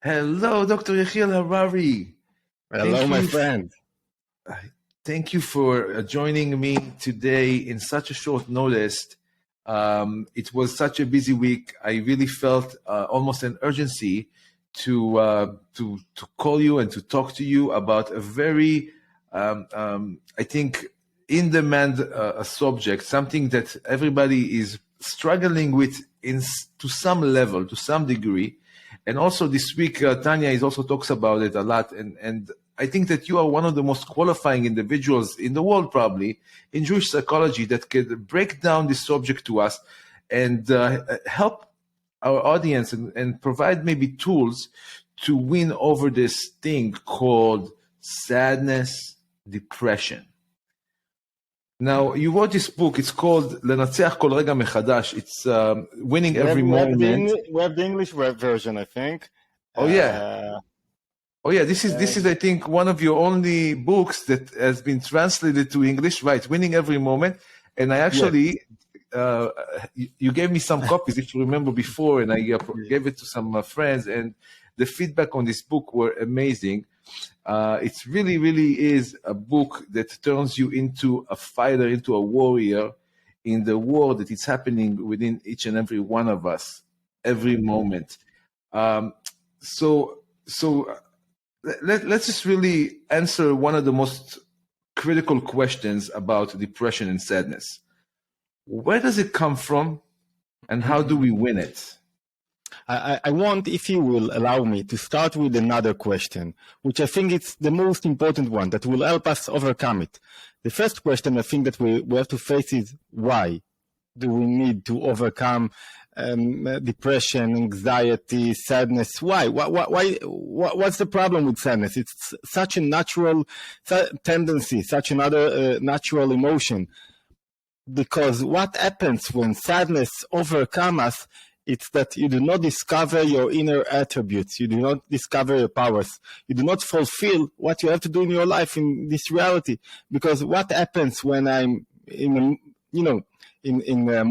Hello, Dr. Yehiel Harari. Hello, my friend. Thank you for joining me today in such a short notice. It was such a busy week. I really felt almost an urgency to call you and to talk to you about a very, I think, in-demand subject, something that everybody is struggling with to some level, to some degree. And also this week, Tanya also talks about it a lot. And I think that you are one of the most qualifying individuals in the world, probably, in Jewish psychology that can break down this subject to us and help our audience and provide maybe tools to win over this thing called sadness, depression. Now, you wrote this book. It's called "Lenatzeach Kol Rega Mechadash." It's winning every moment. We have the English version, I think. Oh yeah. This is I think one of your only books that has been translated to English. Right, winning every moment. And I actually, you gave me some copies, if you remember before, and I gave it to some friends. And the feedback on this book were amazing. It really, really is a book that turns you into a fighter, into a warrior in the war that is happening within each and every one of us, every moment. So let's just really answer one of the most critical questions about depression and sadness. Where does it come from, and how do we win it? I want, if you will allow me, to start with another question, which I think is the most important one that will help us overcome it. The first question I think that we have to face is, why do we need to overcome depression, anxiety, sadness? Why? What's the problem with sadness? It's such a natural tendency, such another natural emotion. Because what happens when sadness overcomes us, it's that you do not discover your inner attributes. You do not discover your powers. You do not fulfill what you have to do in your life in this reality. Because what happens when I'm in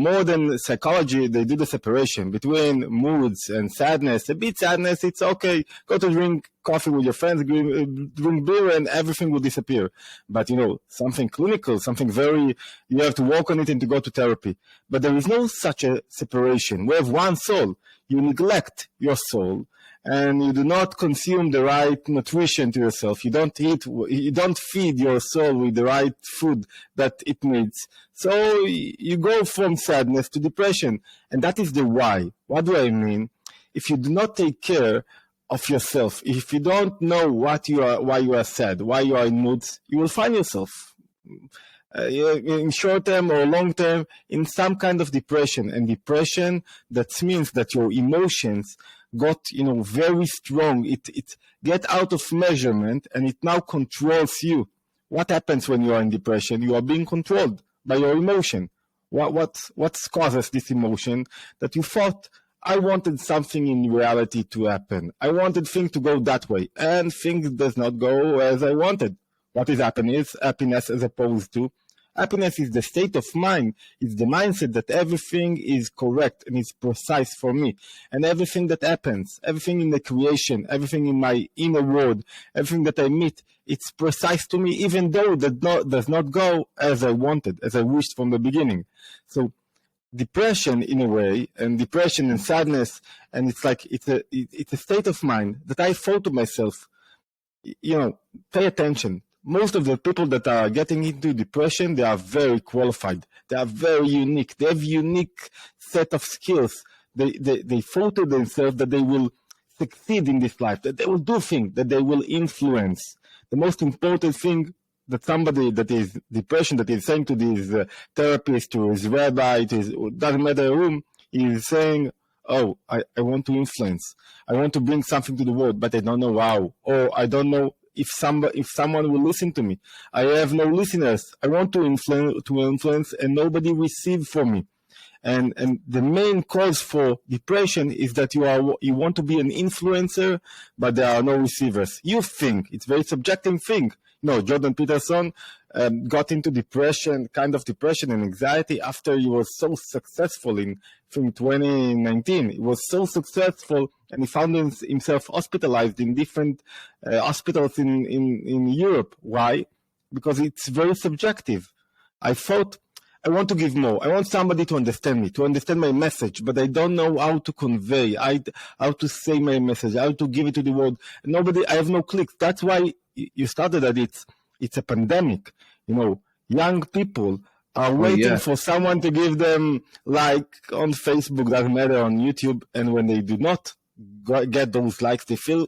modern psychology, they do the separation between moods and sadness. A bit sadness, it's okay. Go to drink coffee with your friends, drink beer, and everything will disappear. But, something clinical, something very, you have to work on it and to go to therapy. But there is no such a separation. We have one soul. You neglect your soul, and you do not consume the right nutrition to yourself. You don't feed your soul with the right food that it needs. So you go from sadness to depression. And that is the why. What do I mean? If you do not take care of yourself, if you don't know why you are sad, why you are in moods, you will find yourself in short term or long term in some kind of depression. And depression, that means that your emotions got very strong. It get out of measurement, and it now controls you. What happens when you are in depression? You are being controlled by your emotion. What causes this emotion? That you thought, I wanted something in reality to happen. I wanted things to go that way, and things does not go as I wanted. What is happiness? Happiness as opposed to happiness is the state of mind. It's the mindset that everything is correct and is precise for me. And everything that happens, everything in the creation, everything in my inner world, everything that I meet, it's precise to me, even though it does not go as I wanted, as I wished from the beginning. So depression, in a way, and depression and sadness, and it's like it's a state of mind that I thought to myself, pay attention. Most of the people that are getting into depression, they are very qualified. They are very unique. They have unique set of skills. They thought to themselves that they will succeed in this life, that they will do things, that they will influence. The most important thing that somebody that is depression, that is saying to his therapist, to his rabbi, doesn't matter whom, is saying, oh, I want to influence. I want to bring something to the world, but I don't know how. Or I don't know if someone will listen to me. I have no listeners. I want to influence and nobody receives from me. And the main cause for depression is that you want to be an influencer, but there are no receivers. You think it's a very subjective thing. No, Jordan Peterson got into depression, kind of depression and anxiety after he was so successful in from 2019. He was so successful, and he found himself hospitalized in different hospitals in Europe. Why? Because it's very subjective. I thought, I want to give more. I want somebody to understand me, to understand my message, but I don't know how to convey, how to say my message, how to give it to the world. I have no clicks. That's why you started that it's a pandemic. Young people are waiting for someone to give them like on Facebook, doesn't matter, on YouTube, and when they do not get those likes, they feel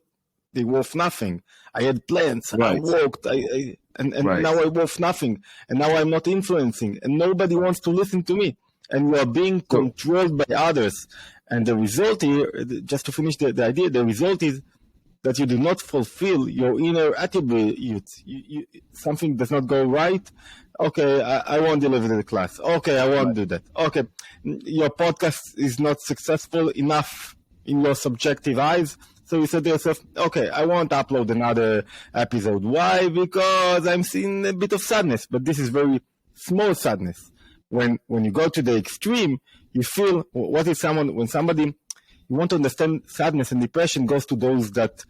they're worth nothing. I had plans, I worked, and now I worth nothing, and now I'm not influencing, and nobody wants to listen to me, and you are being controlled by others. And the result here, just to finish the idea, the result is that you do not fulfill your inner attributes. Something does not go right. Okay, I won't deliver the class. Okay, I won't do that. Okay, your podcast is not successful enough in your subjective eyes. So you said to yourself, okay, I won't upload another episode. Why? Because I'm seeing a bit of sadness, but this is very small sadness. When you go to the extreme, you feel, when somebody, you want to understand sadness and depression goes to those that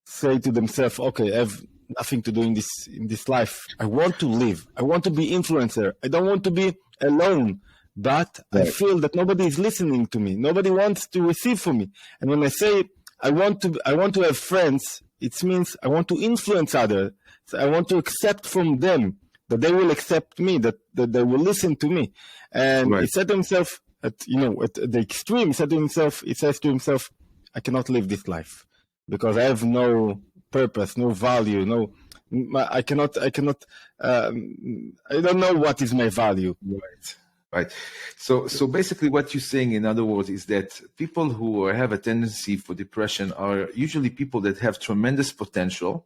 say to themselves, okay, I have nothing to do in this life. I want to live. I want to be influencer. I don't want to be alone. But I feel that nobody is listening to me. Nobody wants to receive from me. And when I say I want to have friends, it means I want to influence others. So I want to accept from them that they will accept me, that they will listen to me. And he said to himself, at the extreme, he says to himself, I cannot live this life because I have no purpose, no value, I don't know what is my value. Right. So basically what you're saying, in other words, is that people who have a tendency for depression are usually people that have tremendous potential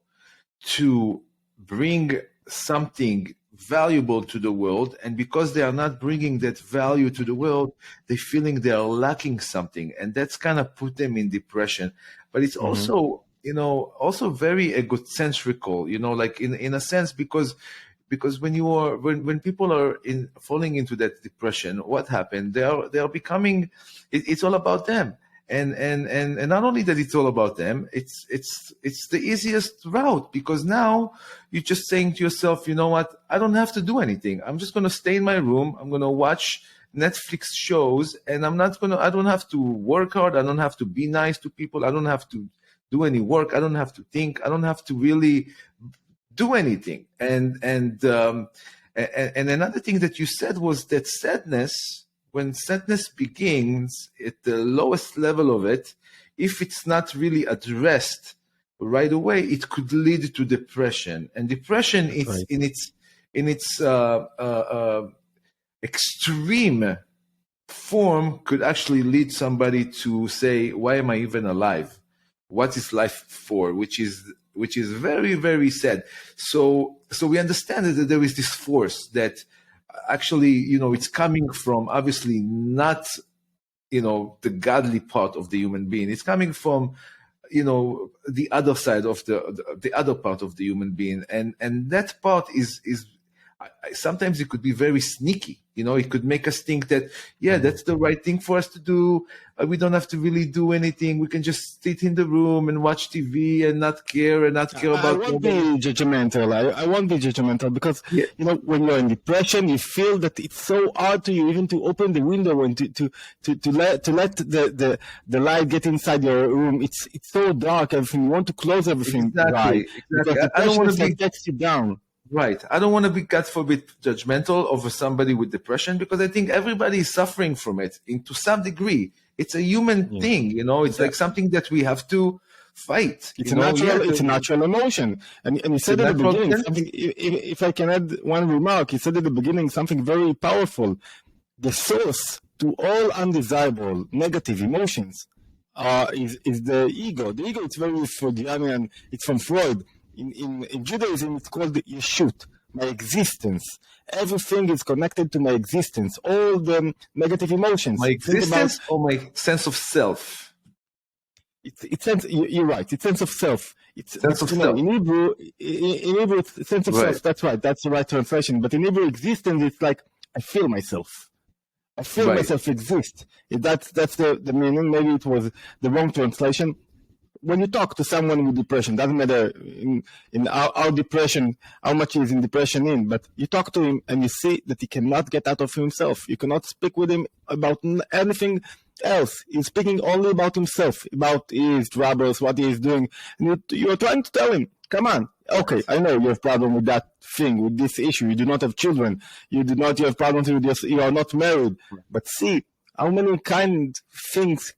to bring something valuable to the world. And because they are not bringing that value to the world, they're feeling they are lacking something. And that's kind of put them in depression. But it's also, also very egocentrical, like in a sense, because when people are falling into that depression, what happened? They are becoming. It's all about them, and not only that, it's all about them. It's the easiest route, because now you're just saying to yourself, you know what? I don't have to do anything. I'm just going to stay in my room. I'm going to watch Netflix shows, and I don't have to work hard. I don't have to be nice to people. I don't have to do any work. I don't have to think. I don't have to really do anything. And another thing that you said was that when sadness begins at the lowest level of it, if it's not really addressed right away, it could lead to depression. And depression is in its extreme form could actually lead somebody to say, why am I even alive? What is life for? Which is very, very sad. So we understand that there is this force that actually, it's coming from obviously not, the godly part of the human being. It's coming from, the other side of the other part of the human being. And that part is sometimes it could be very sneaky. It could make us think that, that's the right thing for us to do. We don't have to really do anything. We can just sit in the room and watch TV and not care about. I won't be judgmental. I won't be judgmental because, when you're in depression, you feel that it's so hard to you even to open the window and to let the light get inside your room. It's so dark. Everything. You want to close everything. Exactly. I don't want to gets you down. Right. I don't want to be, God forbid, judgmental over somebody with depression, because I think everybody is suffering from it to some degree. It's a human thing, It's like something that we have to fight. It's a natural emotion. And you said at the beginning, something, if I can add one remark, you said at the beginning something very powerful. The source to all undesirable negative emotions is the ego. The ego is very Freudian. It's from Freud. In Judaism, it's called the Yeshut, my existence. Everything is connected to my existence. All the negative emotions. My existence or my sense of self? It's sense. You're right. It's sense of self. It's Sense of self. in Hebrew. In Hebrew, it's sense of self. That's right. That's the right translation. But in Hebrew, existence, it's like I feel myself. I feel myself exist. That's the meaning. Maybe it was the wrong translation. When you talk to someone with depression, doesn't matter in our depression, how much he's in depression in, but you talk to him and you see that he cannot get out of himself. You cannot speak with him about anything else. He's speaking only about himself, about his troubles, what he is doing. And you're trying to tell him, come on, okay, I know you have problem with that thing, with this issue. You do not have children. You have problems with this. You are not married. But see how many kind things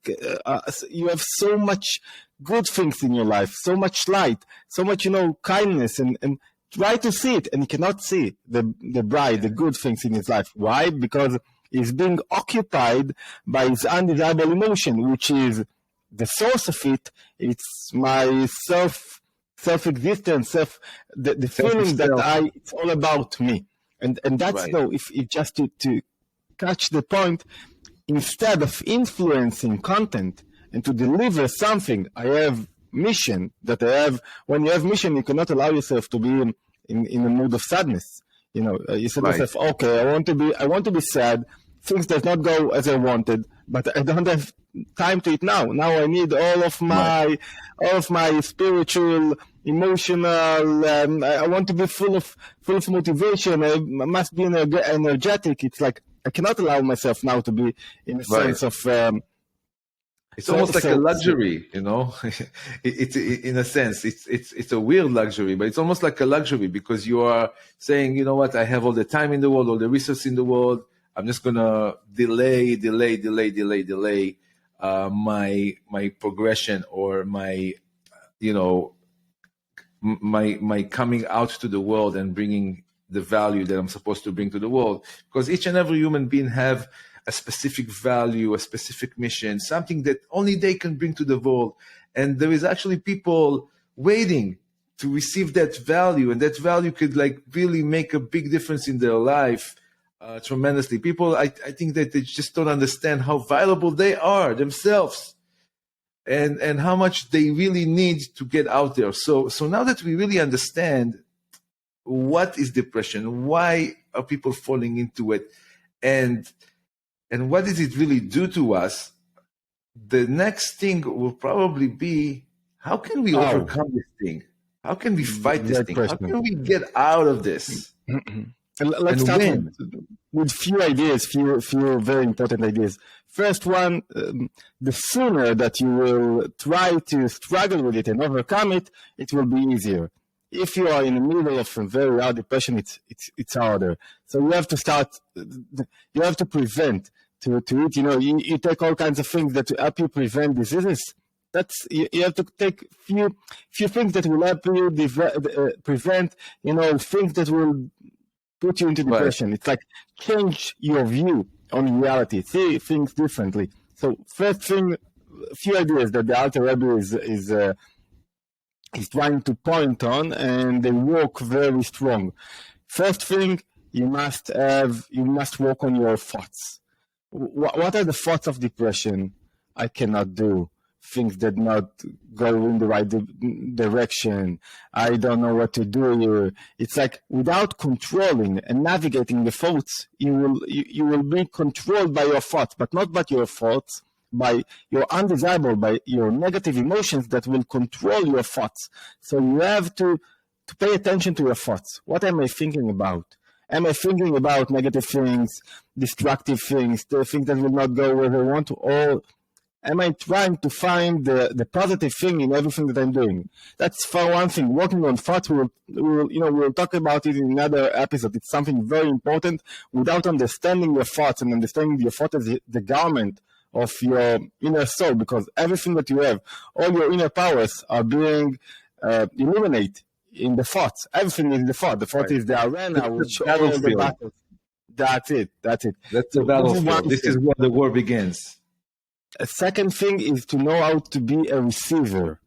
you have. So much good things in your life, so much light, so much kindness, and try to see it, and he cannot see the bright, the good things in his life. Why? Because he's being occupied by his undesirable emotion, which is the source of it. It's my self-existence, the feeling that it's all about me, and that's if just to catch the point, instead of influencing content and to deliver something, I have mission that I have. When you have mission, you cannot allow yourself to be in a mood of sadness. You say to yourself, okay, I want to be sad. Things does not go as I wanted, but I don't have time to it now. Now I need all of my spiritual, emotional. I want to be full of motivation. I must be energetic. It's like I cannot allow myself now to be in a sense of. It's almost like a luxury, It's in a sense, it's a weird luxury, but it's almost like a luxury because you are saying, you know what, I have all the time in the world, all the resources in the world. I'm just gonna delay my progression or my coming out to the world and bringing the value that I'm supposed to bring to the world. Because each and every human being have a specific value, a specific mission, something that only they can bring to the world. And there is actually people waiting to receive that value, and that value could really make a big difference in their life tremendously. People, I think that they just don't understand how valuable they are themselves and how much they really need to get out there. So now that we really understand what is depression, why are people falling into it, and what does it really do to us? The next thing will probably be, how can we overcome this thing? How can we fight this thing? How can we get out of this? Let's start with few ideas, few very important ideas. First one, the sooner that you will try to struggle with it and overcome it, it will be easier. If you are in the middle of a very hard depression, it's harder. So you have to start. You have to prevent to it. You take all kinds of things that help you prevent diseases. You have to take few things that will help you prevent. Things that will put you into depression. It's like change your view on reality. See things differently. So first thing, few ideas that the Alter Rebbe is trying to point on, and they work very strong. First thing, you must work on your thoughts. What are the thoughts of depression? I cannot do things that not go in the right direction. I don't know what to do here. It's like without controlling and navigating the thoughts, you will be controlled by your thoughts, but not by your thoughts, by your undesirable, by your negative emotions that will control your thoughts. So you have to pay attention to your thoughts. What am I thinking about? Am I thinking about negative things, destructive things, the things that will not go where I want to, or am I trying to find the positive thing in everything that I'm doing? That's for one thing. Working on thoughts, we'll talk about it in another episode. It's something very important. Without understanding your thoughts and understanding your thoughts as the garment of your inner soul, because everything that you have, all your inner powers are being illuminated in the thoughts. Everything is the thought. The thought is the arena, which all the battles. That's it. That's the battlefield. This is where the war begins. A second thing is to know how to be a receiver.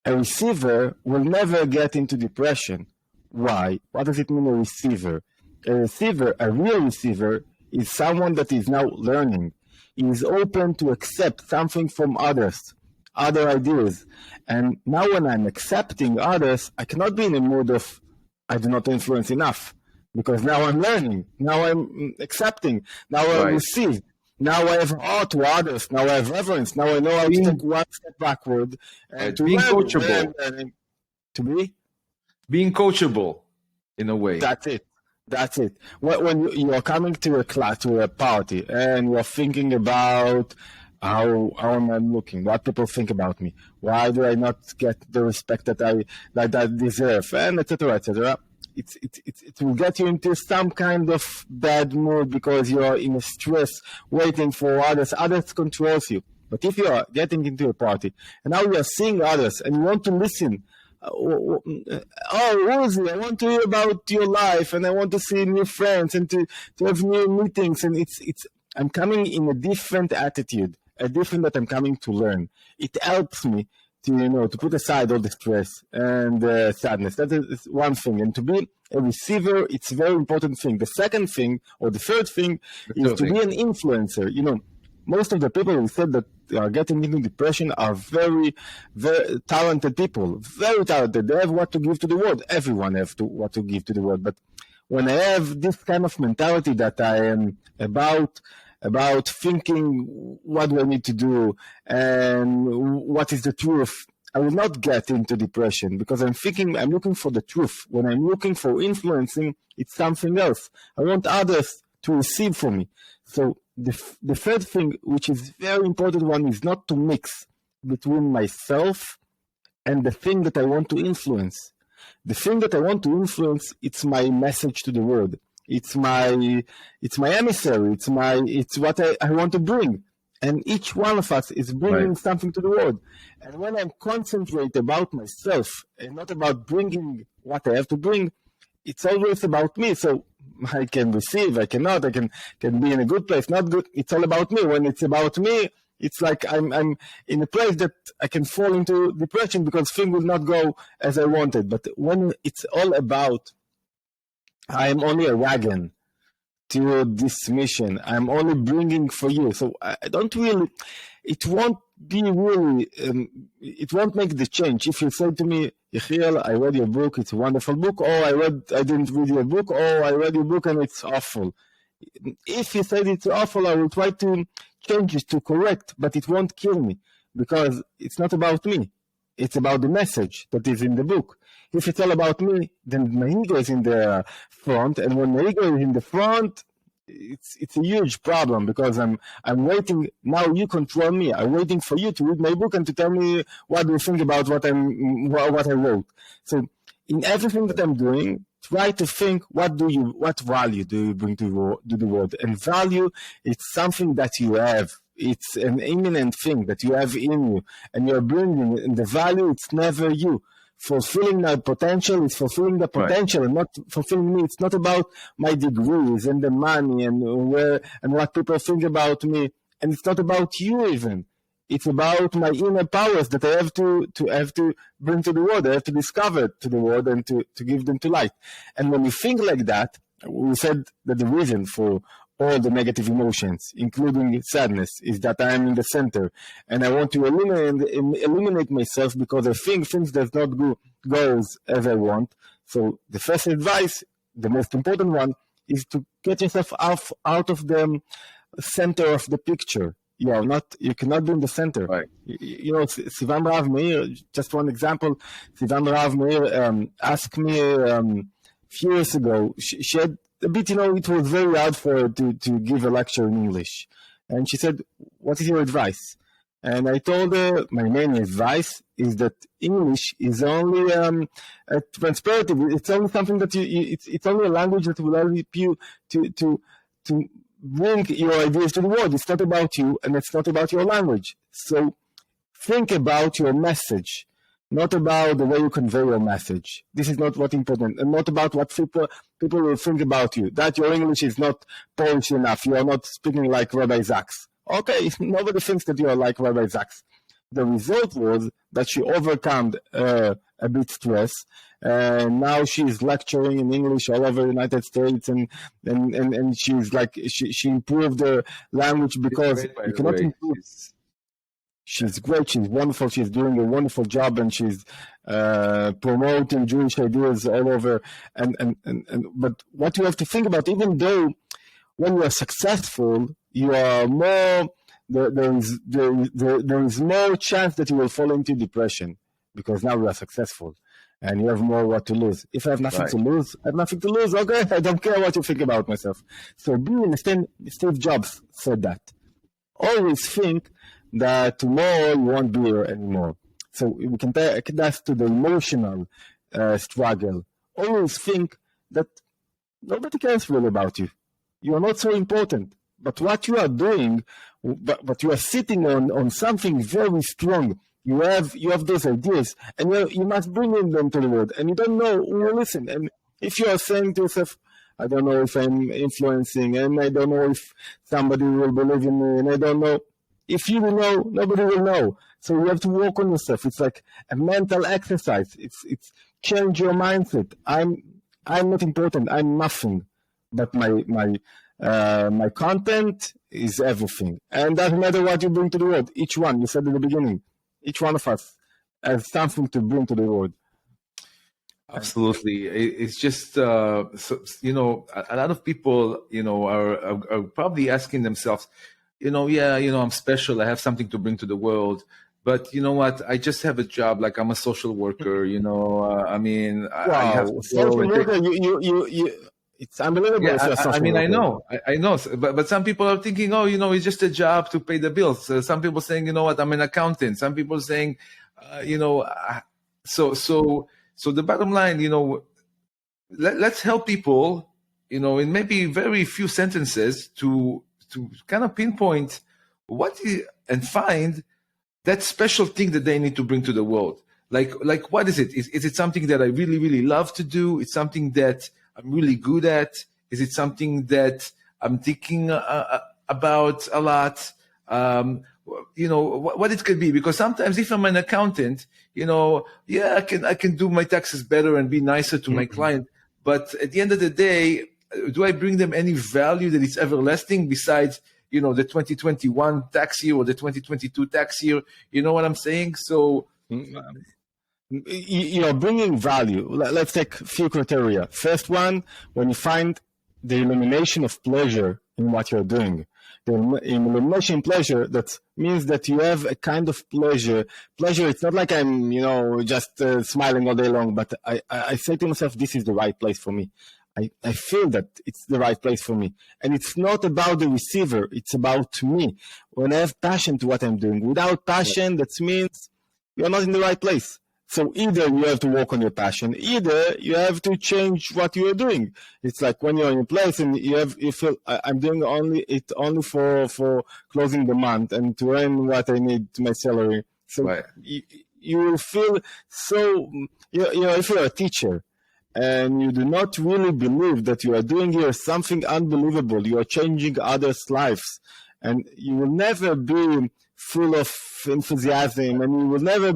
A receiver will never get into depression. Why? What does it mean, a receiver? A receiver, a real receiver, is someone that is now learning. He is open to accept something from others. other ideas. And now when I'm accepting others, I cannot be in a mood of I do not influence enough, because now I'm learning, now I'm accepting, now I Right. receive, now I have awe to others, now I have reverence, now I know how to take one step backward and to Being learn coachable. and to be. Being coachable in a way. That's it. That's it. When you're coming to a class, to a party, and you're thinking about how am I looking, what people think about me, why do I not get the respect that I deserve, and etc. etc. It will get you into some kind of bad mood because you're in a stress, waiting for others. Others controls you. But if you are getting into a party and now you are seeing others and you want to listen. Oh, Uzi, I want to hear about your life, and I want to see new friends and to have new meetings. And I'm coming in a different attitude, a different that I'm coming to learn. It helps me to put aside all the stress and sadness. That is one thing. And to be a receiver, it's a very important thing. The second thing, or the third thing, is to be an influencer. Most of the people who said that they are getting into depression are very, very talented people, very talented. They have what to give to the world. Everyone has what to give to the world. But when I have this kind of mentality that I am about thinking what do I need to do and what is the truth, I will not get into depression because I'm looking for the truth. When I'm looking for influencing, it's something else. I want others to receive from me. So the third thing, which is very important one, is not to mix between myself and the thing that I want to influence. The thing that I want to influence, it's my message to the world. It's my emissary. It's what I want to bring. And each one of us is bringing something to the world. And when I'm concentrate about myself and not about bringing what I have to bring, it's always about me. So I can receive, I cannot, I can be in a good place, not good. It's all about me. When it's about me, it's like I'm in a place that I can fall into depression because things will not go as I wanted. But when it's all about, I am only a wagon to this mission. I'm only bringing for you. So I don't really, it won't be really, it won't make the change. If you say to me, Yehiel, I read your book, it's a wonderful book, or I didn't read your book, or I read your book and it's awful. If you said it's awful, I will try to change it, to correct, but it won't kill me because it's not about me. It's about the message that is in the book. If it's all about me, then my ego is in the front, and when my ego is in the front, it's a huge problem because I'm waiting. Now you control me. I'm waiting for you to read my book and to tell me what you think about what I wrote. So in everything that I'm doing, try to think what value do you bring to the world? And value, it's something that you have. It's an imminent thing that you have in you, and you're bringing. And the value, it's never you. Fulfilling my potential is fulfilling the potential, and not fulfilling me. It's not about my degrees and the money and what people think about me, and it's not about you even. It's about my inner powers that I have to bring to the world. I have to discover to the world and to give them to light. And when you think like that, we said that the reason for all the negative emotions, including sadness, is that I am in the center, and I want to eliminate myself because I think things does not go as I want. So the first advice, the most important one, is to get yourself out of the center of the picture. You cannot be in the center. Right. Sivan Rav Meir, just one example. Sivan Rav Meir asked me a few years ago. She had a bit, it was very hard for her to give a lecture in English. And she said, what is your advice? And I told her, my main advice is that English is only a transparative. It's only something that it's only a language that will help you to bring your ideas to the world. It's not about you, and it's not about your language. So think about your message, not about the way you convey your message. This is not what's important, and not about what people will think about you. That your English is not polished enough. You are not speaking like Rabbi Zaks. Okay, nobody thinks that you are like Rabbi Zaks. The result was that she overcame a bit stress, and now she is lecturing in English all over the United States, and she's like she improved the language because you cannot improve. She's great. She's wonderful. She's doing a wonderful job, and she's promoting Jewish ideas all over. But what you have to think about, even though when you are successful, you are more. There is more chance that you will fall into depression because now you are successful and you have more what to lose. If I have nothing to lose, I have nothing to lose. Okay, I don't care what you think about myself. So Steve Jobs said that. Always think that tomorrow you won't be here anymore. So we can take that to the emotional struggle. Always think that nobody cares really about you. You are not so important. But what you are doing, but you are sitting on something very strong. You have those ideas, and you must bring them to the world. And you don't know who will listen. And if you are saying to yourself, I don't know if I'm influencing, and I don't know if somebody will believe in me, and I don't know. If you will know, nobody will know. So you have to work on yourself. It's like a mental exercise. It's change your mindset. I'm not important. I'm nothing. But my content is everything. And doesn't matter what you bring to the world. Each one, you said at the beginning, each one of us has something to bring to the world. Absolutely. It's just, a lot of people, are probably asking themselves, I'm special. I have something to bring to the world. But you know what? I just have a job. Like I'm a social worker, I mean, I have to social worker, it's unbelievable. Yeah, I know. But some people are thinking, it's just a job to pay the bills. Some people saying, you know what, I'm an accountant. Some people saying, so the bottom line, let's help people, in maybe very few sentences to kind of pinpoint and find that special thing that they need to bring to the world. Like what is it? Is it something that I really, really love to do? It's something that I'm really good at? Is it something that I'm thinking about a lot? What it could be. Because sometimes if I'm an accountant, I can do my taxes better and be nicer to my client. But at the end of the day, do I bring them any value that is everlasting besides, the 2021 tax year or the 2022 tax year? You know what I'm saying? So... You're bringing value. Let's take a few criteria. First one, when you find the elimination of pleasure in what you're doing. The elimination pleasure, that means that you have a kind of pleasure. Pleasure, it's not like I'm, just smiling all day long, but I say to myself, this is the right place for me. I feel that it's the right place for me. And it's not about the receiver, it's about me. When I have passion to what I'm doing. Without passion, that means you're not in the right place. So either you have to work on your passion, either you have to change what you are doing. It's like when you're in a place and you feel I'm doing only for closing the month and to earn what I need to my salary. So right. you will feel so. If you're a teacher and you do not really believe that you are doing here something unbelievable, you are changing others' lives, and you will never be full of enthusiasm, and you will never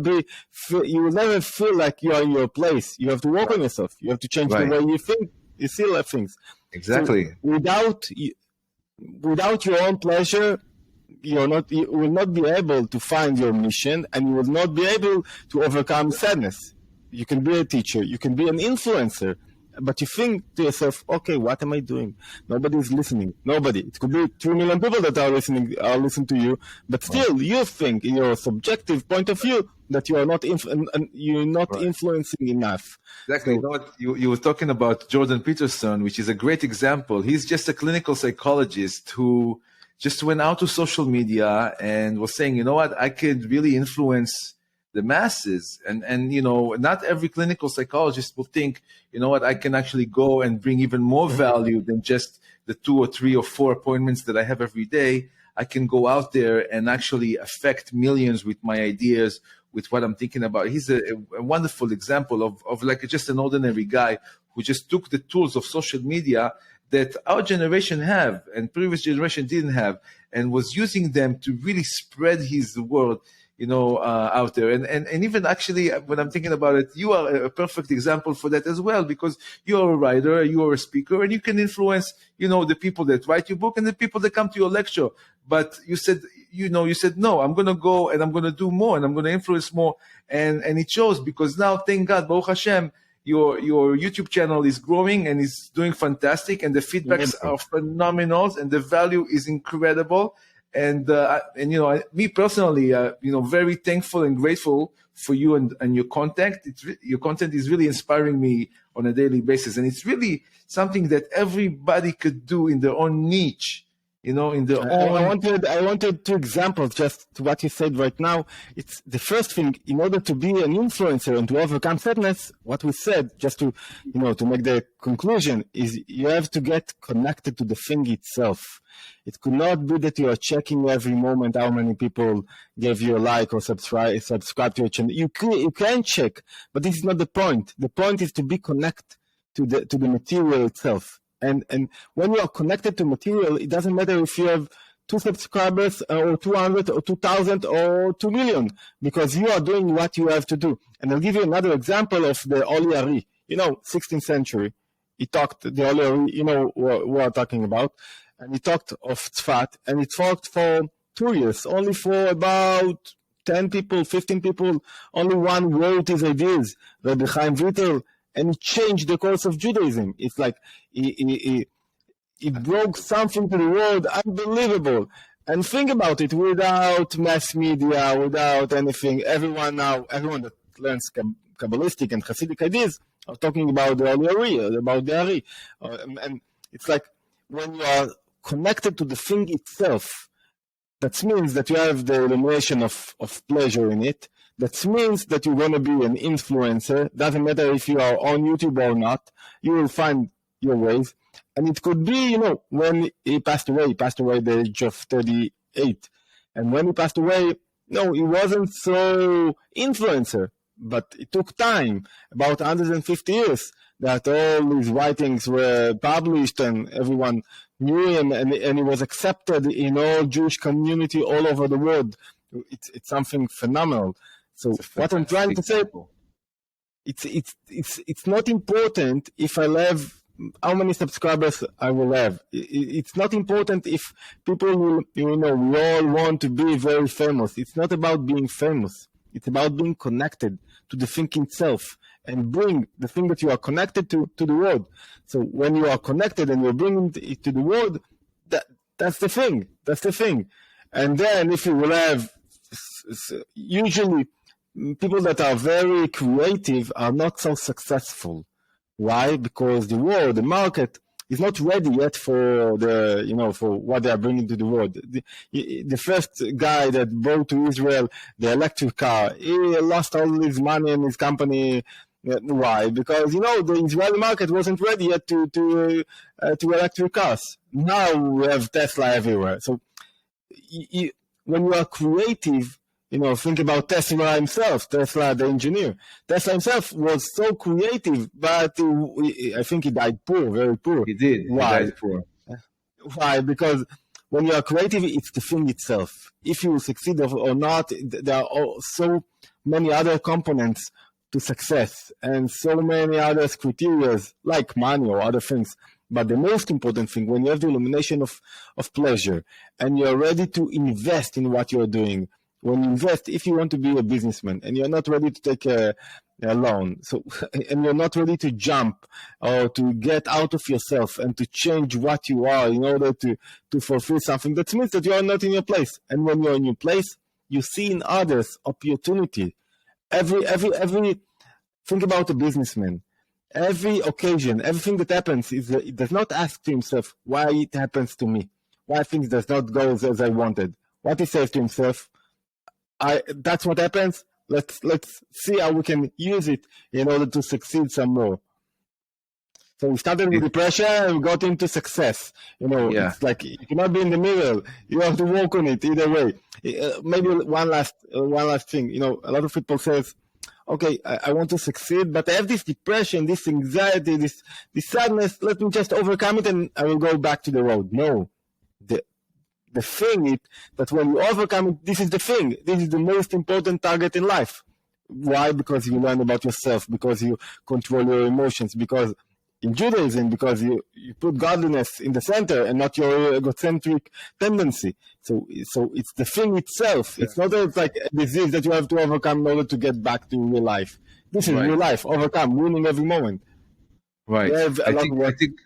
feel like you are in your place. You have to work on yourself. You have to change the way you think, you see things. Exactly. So without your own pleasure, you will not be able to find your mission, and you will not be able to overcome sadness. You can be a teacher, you can be an influencer, but you think to yourself, okay, what am I doing? Nobody is listening. Nobody. It could be 2 million people that are listening to you, but still, you think in your subjective point of view that you are not influencing enough. Exactly. So, you were talking about Jordan Peterson, which is a great example. He's just a clinical psychologist who just went out to social media and was saying, you know what, I could really influence the masses, and not every clinical psychologist will think, you know what, I can actually go and bring even more value than just the 2 or 3 or 4 appointments that I have every day. I can go out there and actually affect millions with my ideas, with what I'm thinking about. He's a wonderful example of like just an ordinary guy who just took the tools of social media that our generation have and previous generation didn't have, and was using them to really spread his word, out there. And even actually, when I'm thinking about it, you are a perfect example for that as well, because you're a writer, you are a speaker, and you can influence, the people that write your book and the people that come to your lecture. But you said you said, no, I'm going to go and I'm going to do more and I'm going to influence more. And it shows, because now, thank God, Baruch Hashem, your YouTube channel is growing and is doing fantastic, and the feedbacks are phenomenal, and the value is incredible. And me personally, very thankful and grateful for you and your content. Your content is really inspiring me on a daily basis, and it's really something that everybody could do in their own niche. In their own. I wanted 2 examples just to what you said right now. It's the first thing, in order to be an influencer and to overcome sadness, what we said, just to make the conclusion, is you have to get connected to the thing itself. It could not be that you are checking every moment how many people gave you a like or subscribe to your channel. You can check, but this is not the point. The point is to be connected to the material itself. And when you are connected to material, it doesn't matter if you have 2 subscribers or 200 or 2,000 or 2 million, because you are doing what you have to do. And I'll give you another example of the Harari. 16th century. He talked, the Harari, what we are talking about. And he talked of Tzfat, and he talked for 2 years, only for about 10 people, 15 people. Only one wrote his ideas, Rabbi Chaim Vital, and he changed the course of Judaism. It's like he broke something to the world, unbelievable. And think about it, without mass media, without anything, everyone that learns Kabbalistic and Hasidic ideas are talking about the Harari. And it's like, when you are connected to the thing itself, that means that you have the illumination of pleasure in it. That means that you're going to be an influencer. Doesn't matter if you are on YouTube or not. You will find your ways. And it could be, when he passed away at the age of 38. And when he passed away, he wasn't so influencer. But it took time, about 150 years, that all his writings were published and everyone knew him, and he was accepted in all Jewish community all over the world. It's something phenomenal. So what I'm trying to say, it's not important if I have how many subscribers I will have. It's not important if people will, we all want to be very famous. It's not about being famous. It's about being connected to the thing itself and bring the thing that you are connected to the world. So when you are connected and you're bringing it to the world, that's the thing. That's the thing. And then if you will have, usually people that are very creative are not so successful. Why? Because the world, the market, is not ready yet for for what they are bringing to the world. The first guy that brought to Israel the electric car, he lost all his money in his company. Why? Because the Israeli market wasn't ready yet to electric cars. Now we have Tesla everywhere. So when you are creative, think about Tesla himself, Tesla the engineer. Tesla himself was so creative, but I think he died poor, very poor. He did. Why? He died poor. Why? Because when you are creative, it's the thing itself. If you succeed or not, there are so many other components to success and so many other criteria like money or other things. But the most important thing, when you have the illumination of pleasure and you're ready to invest in what you're doing, when you invest, if you want to be a businessman and you're not ready to take a loan, and you're not ready to jump or to get out of yourself and to change what you are in order to fulfill something, that means that you are not in your place. And when you're in your place, you see in others opportunity. Every think about a businessman. Every occasion, everything that happens, it does not ask to himself why it happens to me, why things does not go as I wanted. What he says to himself, that's what happens. Let's see how we can use it in order to succeed some more. So we started with depression and we got into success. It's like you cannot be in the middle. You have to work on it either way. Maybe one last thing. A lot of people says, okay, I want to succeed, but I have this depression, this anxiety, this sadness. Let me just overcome it and I will go back to the road. No. The thing is that when you overcome it, this is the thing. This is the most important target in life. Why? Because you learn about yourself, because you control your emotions, because in Judaism, because you put godliness in the center and not your egocentric tendency. So it's the thing itself. It's not like a disease that you have to overcome in order to get back to real life. This is real life. Overcome, winning every moment. Right. I think,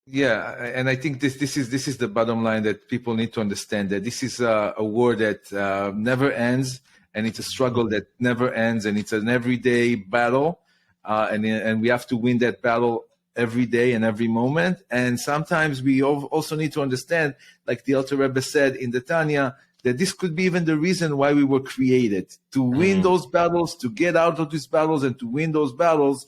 yeah, and I think this is the bottom line that people need to understand, that this is a war that never ends, and it's a struggle that never ends, and it's an everyday battle, and we have to win that battle every day and every moment. And sometimes we also need to understand, like the Alter Rebbe said in the Tanya, that this could be even the reason why we were created, to win those battles, to get out of these battles and to win those battles.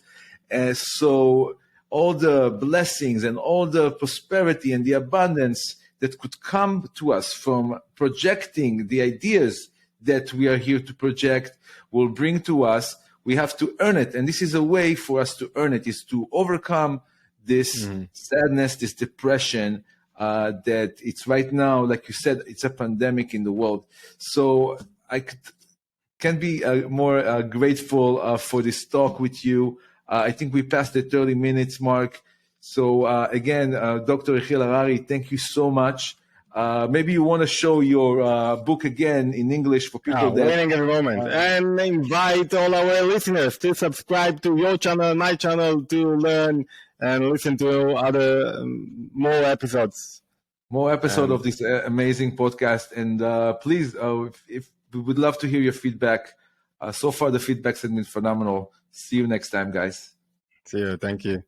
So all the blessings and all the prosperity and the abundance that could come to us from projecting the ideas that we are here to project will bring to us. We have to earn it. And this is a way for us to earn it, is to overcome this sadness, this depression, that it's right now, like you said, it's a pandemic in the world. So I can't be more grateful for this talk with you. I think we passed the 30 minutes mark. So again, Dr. Yehiel Harari, thank you so much. Maybe you want to show your book again in English for people that... Winning every moment. And invite all our listeners to subscribe to your channel, my channel, to learn and listen to other more episodes. More episodes of this amazing podcast. And please, if we would love to hear your feedback. So far, the feedbacks have been phenomenal. See you next time, guys. See you. Thank you.